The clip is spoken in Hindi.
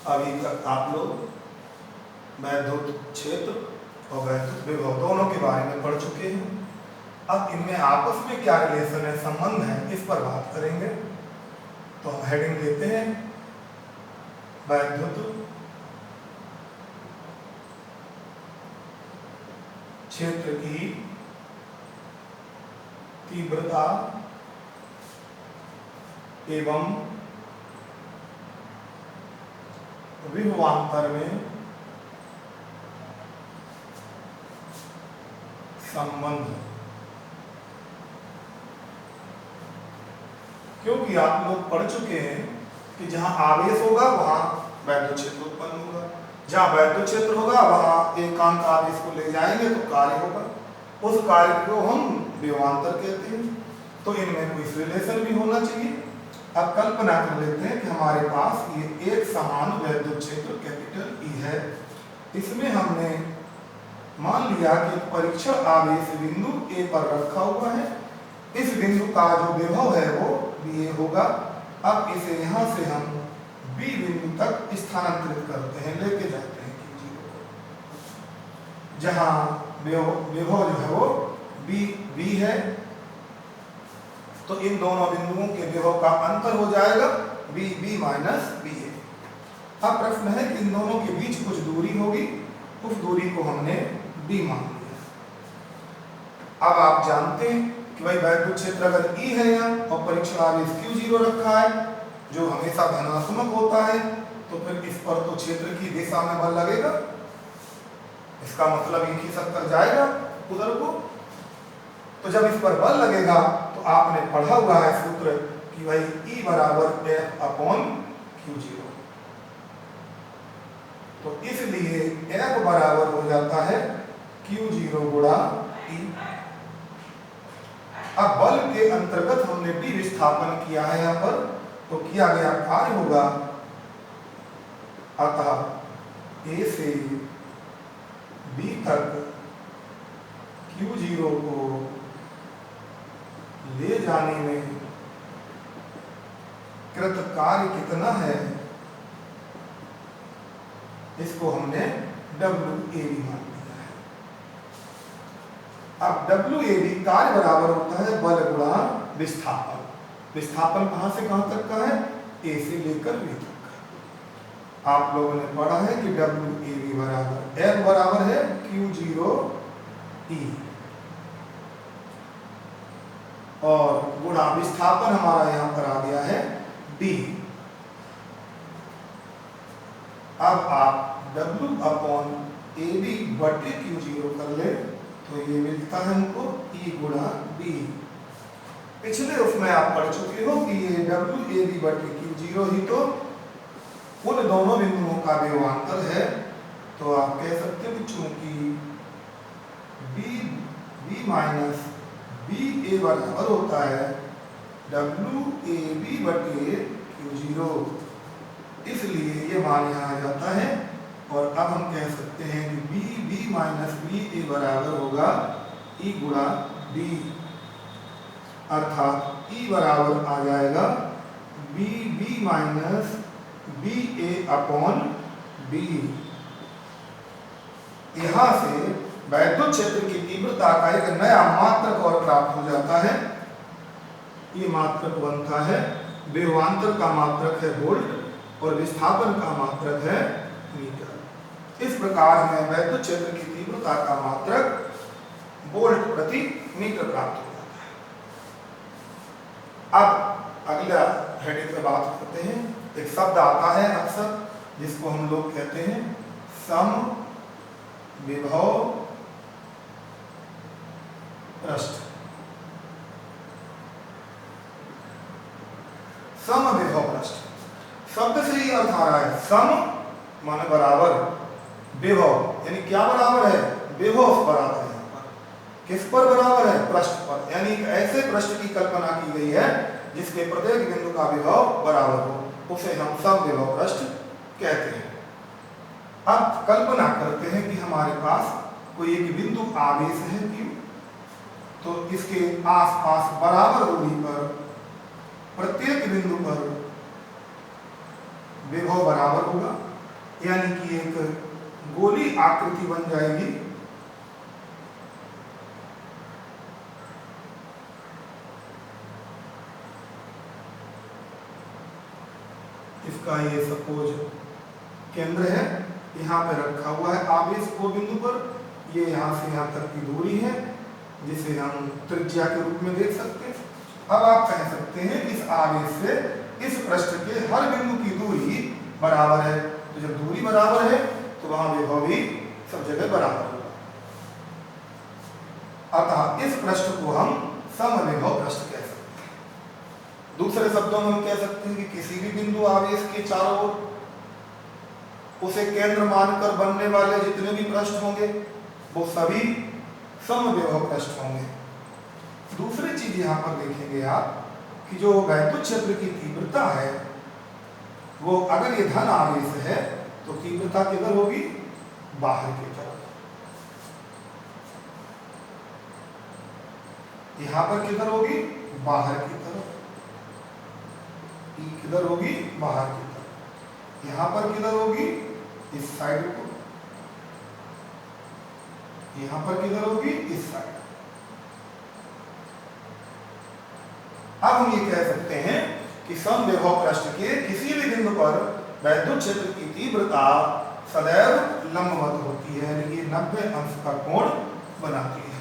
अभी तक आप लोग वैद्युत क्षेत्र और वैद्युत विभव दोनों के बारे में पढ़ चुके हैं। अब इनमें आपस में क्या रिलेशन है, संबंध है, इस पर बात करेंगे। तो हम हेडिंग देते हैं वैद्युत क्षेत्र की तीव्रता एवं विभवांतर में संबंध। क्योंकि आप लोग पढ़ चुके हैं कि जहां आवेश होगा वहां वैद्युत क्षेत्र उत्पन्न होगा, जहां वैद्युत क्षेत्र होगा वहां एकांक आवेश को ले जाएंगे तो कार्य होगा, उस कार्य को हम विभवांतर कहते हैं। तो इनमें कोई रिलेशन भी होना चाहिए। अब कल्पना कर लेते हैं कि हमारे पास ये एक समान वैद्युत क्षेत्र कैपिटल ई है। इसमें हमने मान लिया कि परीक्षण आवेश बिंदु ए पर रखा हुआ है। इस बिंदु का जो विभव है वो बी ए होगा। अब इसे यहाँ से हम बी बिंदु तक स्थानांतरित करते हैं, लेके जाते हैं Q0 को, जहाँ विभव जो है वो बी है। तो इन दोनों बिंदुओं के विभव का अंतर हो जाएगा बी माइनस बी ए। अब प्रश्न है कि इन दोनों के बीच कुछ दूरी होगी, उस दूरी को हमने डी मान लिया। अब आप जानते हैं कि भाई वैद्युत क्षेत्र अगर ई है यहाँ और परीक्षण आवेश Q0 रखा है जो हमेशा धनात्मक होता है, तो फिर इस पर तो क्षेत्र की दिशा में बल लगेगा। इसका मतलब ये खिसक कर जाएगा उधर को। तो जब इस पर बल लगेगा तो आपने पढ़ा हुआ है सूत्र कि भाई E बराबर F अपॉन Q0। तो इसलिए F बराबर हो जाता है Q0 गुणा E। अब बल के अंतर्गत हमने B विस्थापन किया है यहाँ पर, तो किया गया कार्य होगा, अतः A से B तक Q0 को ले जाने में कृत कार्य कितना है, इसको हमने WAB मान लिया है। अब WAB कार्य बराबर होता है बल गुणा विस्थापन। विस्थापन कहां से कहां तक का है, A से लेकर B तक का। आप लोगों ने पढ़ा है कि WAB बराबर F बराबर है Q0E और गुणा विस्थापन हमारा यहां पर आ गया है D। अब आप W अपॉन AB बटे Q0 कर ले तो ये मिलता है हमको E गुणा D। पिछले उसमें आप पढ़ चुके हो कि ये WAB बटे Q0 ही तो उन दोनों बिंदुओं का विभवांतर है। तो आप कह सकते हो कि चूंकि B माइनस BA बराबर होता है WAB बटे Q0, इसलिए ये मान यहाँ आ जाता है। और अब हम कह सकते हैं कि B माइनस BA बराबर होगा E गुणा D, अर्थात E बराबर आ जाएगा B minus BA upon B। यहाँ से वैद्युत क्षेत्र की तीव्रता का एक नया मात्रक और प्राप्त हो जाता है। ये मात्रक बनता है, विभवांतर का मात्रक है वोल्ट और विस्थापन का मात्रक है मीटर। इस प्रकार हमें वैद्युत क्षेत्र की तीव्रता का मात्रक वोल्ट प्रति मीटर प्राप्त हो जाता है। अब अगला हेडिंग पे बात करते हैं। एक शब्द आता है अक्सर जिसको हम लोग कहते हैं सम विभव पृष्ठ। सम विभव पृष्ठ शब्द से ही अर्थ आ रहा है, सम माने बराबर, विभव यानी क्या बराबर है, विभव बराबर है। यहाँ पर किस पर बराबर है, पृष्ठ पर, यानी एक ऐसे पृष्ठ की कल्पना की गई है जिसके प्रत्येक बिंदु का विभव बराबर हो, उसे हम सम विभव पृष्ठ कहते हैं। अब कल्पना करते हैं कि हमारे पास कोई एक बिंदु आवेश है Q, तो इसके आसपास बराबर दूरी पर प्रत्येक बिंदु पर विभव बराबर होगा। यानी कि एक गोली आकृति बन जाएगी। इसका ये सपोज केंद्र है, यहाँ पे रखा हुआ है आवेश को बिंदु पर, ये यहाँ से यहाँ तक की दूरी है जिसे हम त्रिज्या के रूप में देख सकते हैं। अब आप कह सकते हैं कि इस आवेश से इस पृष्ठ के हर बिंदु की दूरी बराबर है, तो जब दूरी बराबर है तो वहां विभव भी सब जगह बराबर होगा। अतः इस पृष्ठ को हम समविभव पृष्ठ कह सकते हैं। दूसरे शब्दों में हम कह सकते हैं कि किसी भी बिंदु आवेश के चारों ओर उसे केंद्र मानकर बनने वाले जितने भी पृष्ठ होंगे वो सभी समविभव पृष्ठ होंगे। दूसरी चीज यहाँ पर देखेंगे आप कि जो वैद्युत क्षेत्र की तीव्रता है वो अगर ये धन आवेश है तो तीव्रता किधर होगी, बाहर की तरफ। यहां पर किधर होगी, बाहर की तरफ। किधर होगी, बाहर की तरफ। यहां पर किधर होगी, इस साइड को। यहां पर किधर होगी, इस साइड। अब हम ये कह सकते हैं कि समविभव पृष्ठ के किसी भी बिंदु पर वैद्युत क्षेत्र की तीव्रता सदैव लंबवत होती है, यानी कि 90 अंश का कोण बनाती है।